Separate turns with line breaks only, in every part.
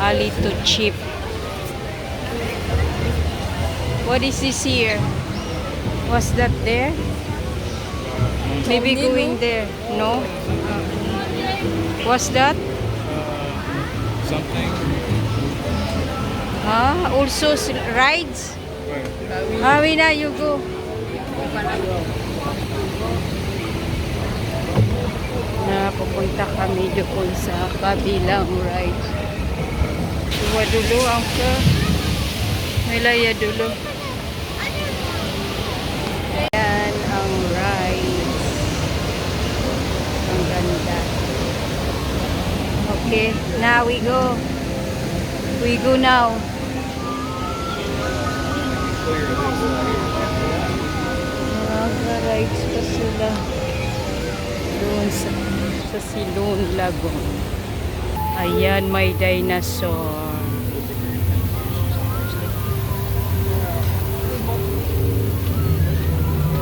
Alito chip. What is this here? Was that there? Maybe going there. No? What's that?
Something.
Also rides? Wina, you go. Pupunta kami doon sa kabilang ride. Iwa dulu ang ka. Milaya dulu. Ayan ang ride. Ang ganda. Okay, now we go. We go now. Rides pa sila doon sa Silon Lagoon. Ayan, may dinosaur.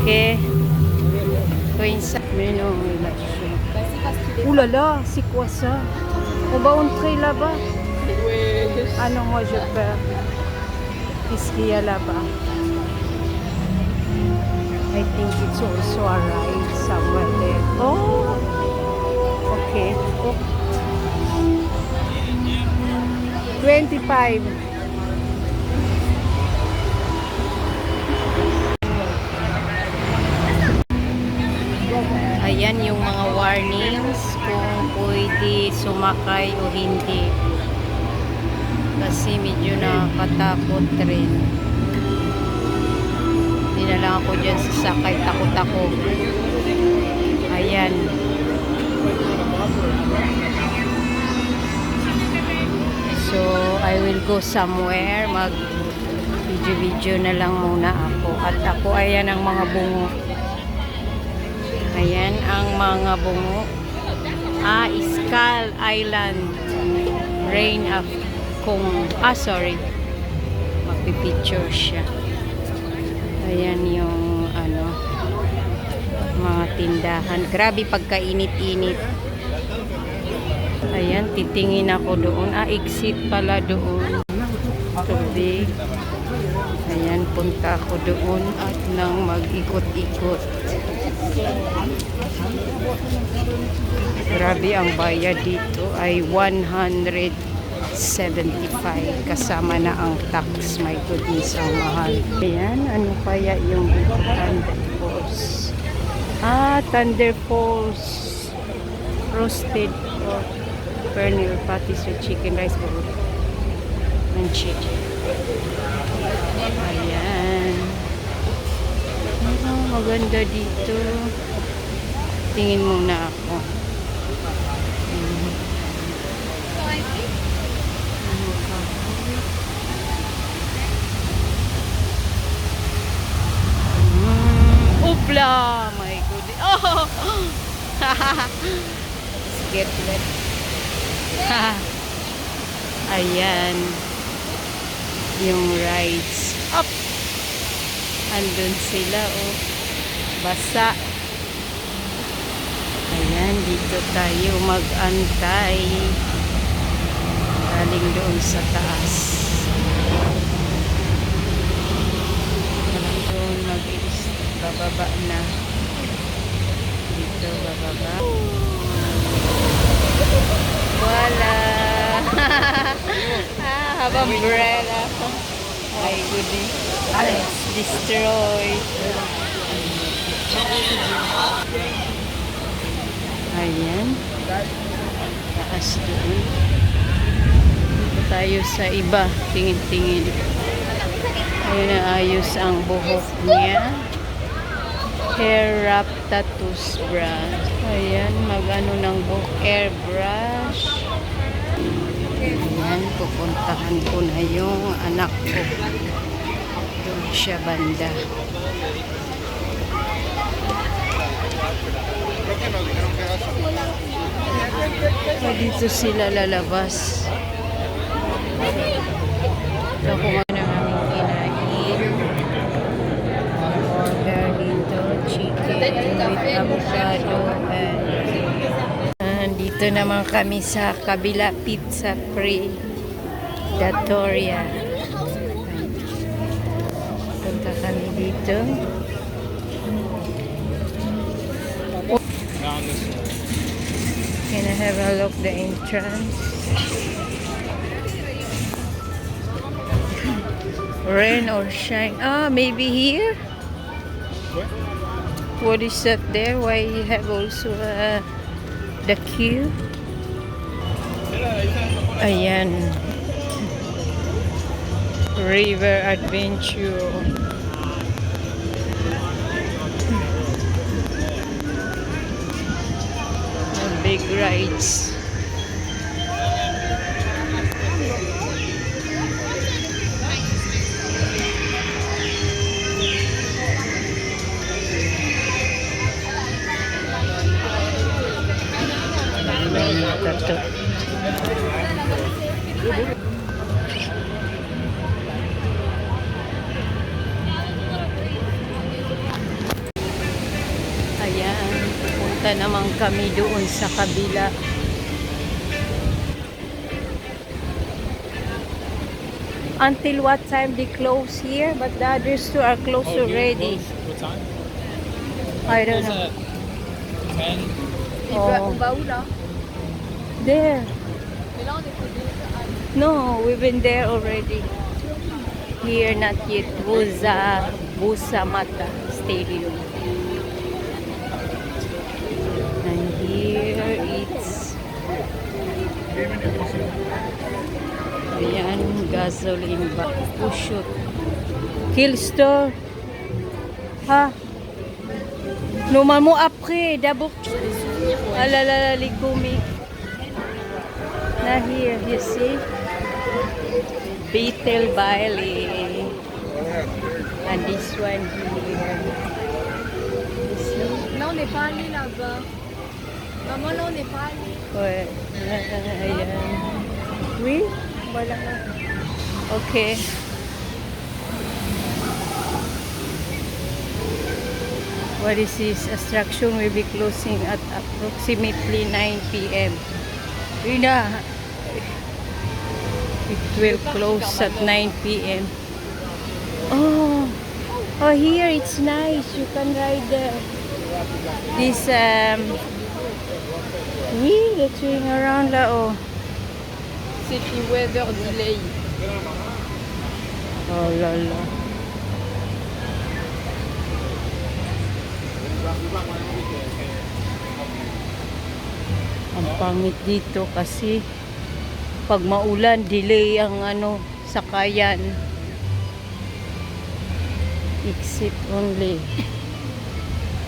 Okay. Oulala, c'est quoi ça? On va entrer là-bas? Ah non, moi je peur. Qu'est-ce qu'il y a là-bas? I think it's also a ride somewhere there. Oh! Okay. Oh. 25. Ayan yung mga warnings kung pwede sumakay o hindi. Kasi medyo nakakatakot rin. Hindi na lang ako dyan sasakay. Takot ako. Ayan. So, I will go somewhere. Mag-video-video na lang muna ako. At ako, ayan ang mga bungo. Ayan ang mga bungo. Skull Island. Rain of sorry. Magpipicture siya. Ayan yung mga tindahan. Grabe pagkainit-init. Ayan, titingin ako doon. Exit pala doon. Tubig. Ayan, punta ako doon at nang mag-ikot-ikot. Grabe, ang bayad dito ay 175 kasama na ang tax. My goodness, ang mahal. Ayan, ano kaya yung Thunder Falls? Thunder Falls. Roasted pork, pernil patties with chicken rice and chicken. Ayan. Maganda dito. Tingin muna ako. Upla! My goodness. Oh! Skiplet. Ayan. Yung rides. Up! Andun sila, oh. Basa. Ayan, dito tayo mag-antay. Galing doon sa taas. Doon bababa na. Dito bababa. Wala. Have umbrella. My goodness. It's destroyed. Ayan. Taas doon. Dito tayo sa iba. Tingin-tingin. Ayun na, ayos ang buhok niya. Hair wrap tattoos brush. Ayan, mag-ano ng buhok. Airbrush. Ayan, pupuntahan ko na yung anak ko. Doon siya banda. Dito sila lalabas. Ito kung ano namin kinain. Order dito, chicken with avocado. And dito naman kami sa kabila, pizza free. Datoria. Punta kami dito. Can I have a look the entrance? Rain or shine? Ah, maybe here? What is that there? Why you have also the queue? Ayan. River Adventure. Big rides. Tato. Ayan, pupunta naman kami doon sa kabila. Until what time they close here? But the others two are closed already.
What time?
I don't know.
10.
Oh.
va où là?
There.
Mais là on est posé.
No, we've been there already. Here, not yet. Busamata Stadium. And here it's ayan, gasoline ba? Pushot. Kill store. Ha? Numan mo après, d'abord. Alalala, ligumi. Na here, you see? Beetle Bailey. And this one here. You see?
Là on n'est pas allé là-bas. Maman là on n'est pas allé.
Ouais. Ayan. Oui? Wala na. Okay. What is this? Attraction will be closing at approximately 9 p.m. Rina, it will close at 9 p.m. Oh, here it's nice. You can ride this the train around la oh.
City weather delay.
Oh la la. Ang pangit dito kasi pag maulan, delay ang sakayan. Exit only.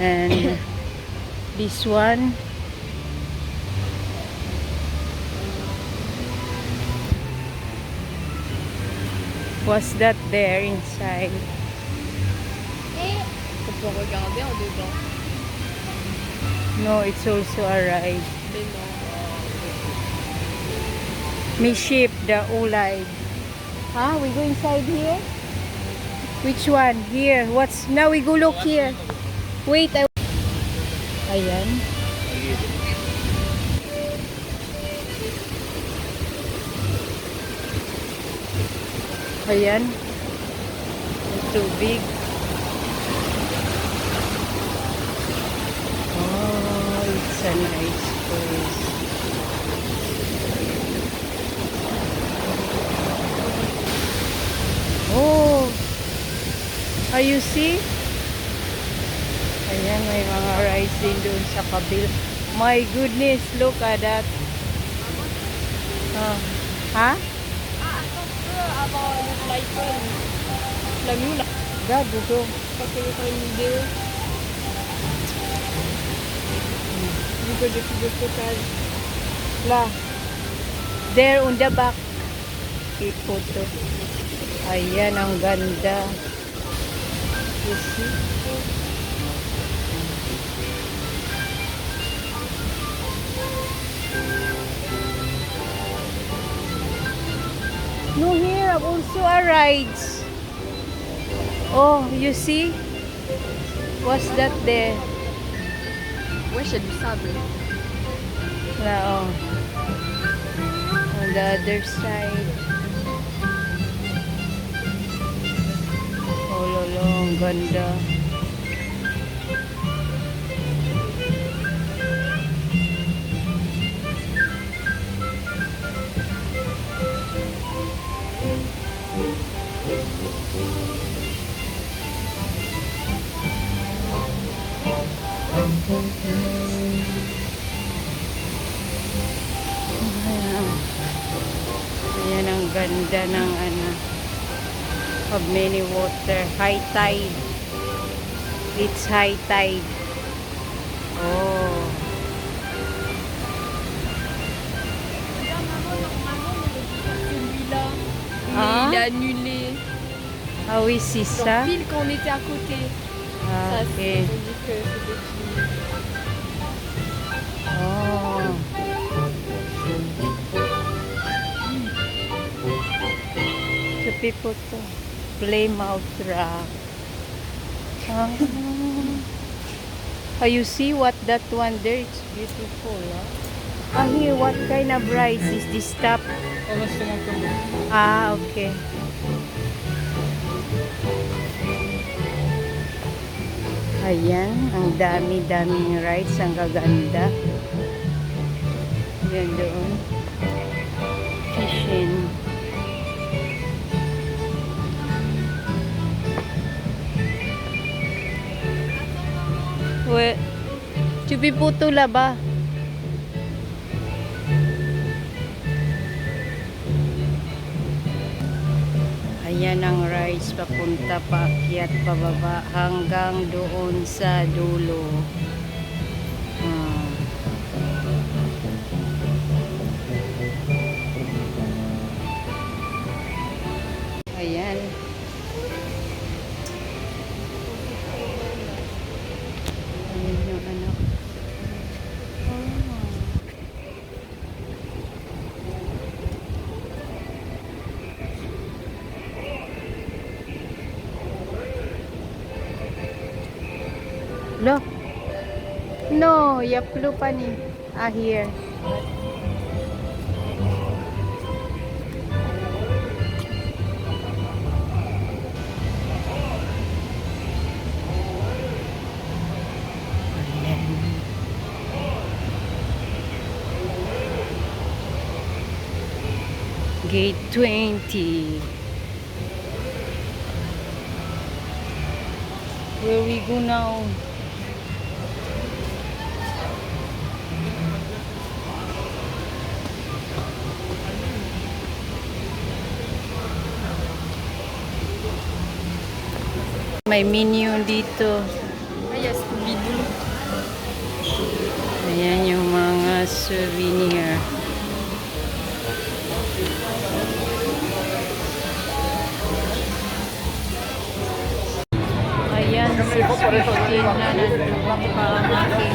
And this one, what's that there inside?
On peut regarder en dedans.
No, it's also a ride.
Mais non.
May ship, the Ulay. Huh? We go inside here? Which one? Here. What's... Now we go look here. Wait. Ayan. Ayan. It's too big. Oh, it's a nice place. Oh, you see? Ayan, may mga rides din doon sa kabil. My goodness, look at that. Ha?
Ah, attends un peu avant l'iPhone. La mieux là.
Regarde, Dodo.
Parce que j'ai fait une vidéo. Vu que j'ai plus de stockage.
La. There on the back. Keep photo. Ayan, ang ganda. You see? No, here also are rides. Oh, you see? What's that there?
Ouais, j'ai du sable.
Oh. On the other side. Ang ganda. Ayan. Ayan ang ganda ng ano, of many water. High tide. It's high tide. Oh.
Regarde, maman, normalement, on aurait dû faire celui-là. Mais
Ah.
il a annulé.
Ah oui, c'est
Genre
ça.
pile quand on était à côté.
Ah,
Ça,
ok.
c'est on dit que c'était fini.
Oh. So people to play mouth rock. Ah. Oh, you see what that one there? It's beautiful. Ah, here, what kind of rice is this top? Ah, okay. Ayan, ang dami-daming rice. Ang gaganda. Yan doon. Fishing. We, chupi putula ba? Ayan ang rice papunta paakyat pababa hanggang doon sa dulo. Ah. Ayan. Ayan yung ano. Oh. Lo. No, yaplo pa ni. Ah, here. Gate 20. Where we go now? May menu dito.
Ay, Scooby-Doo.
Ayan yung mga souvenir. Ayan, 6:15 na nandun pa ang aking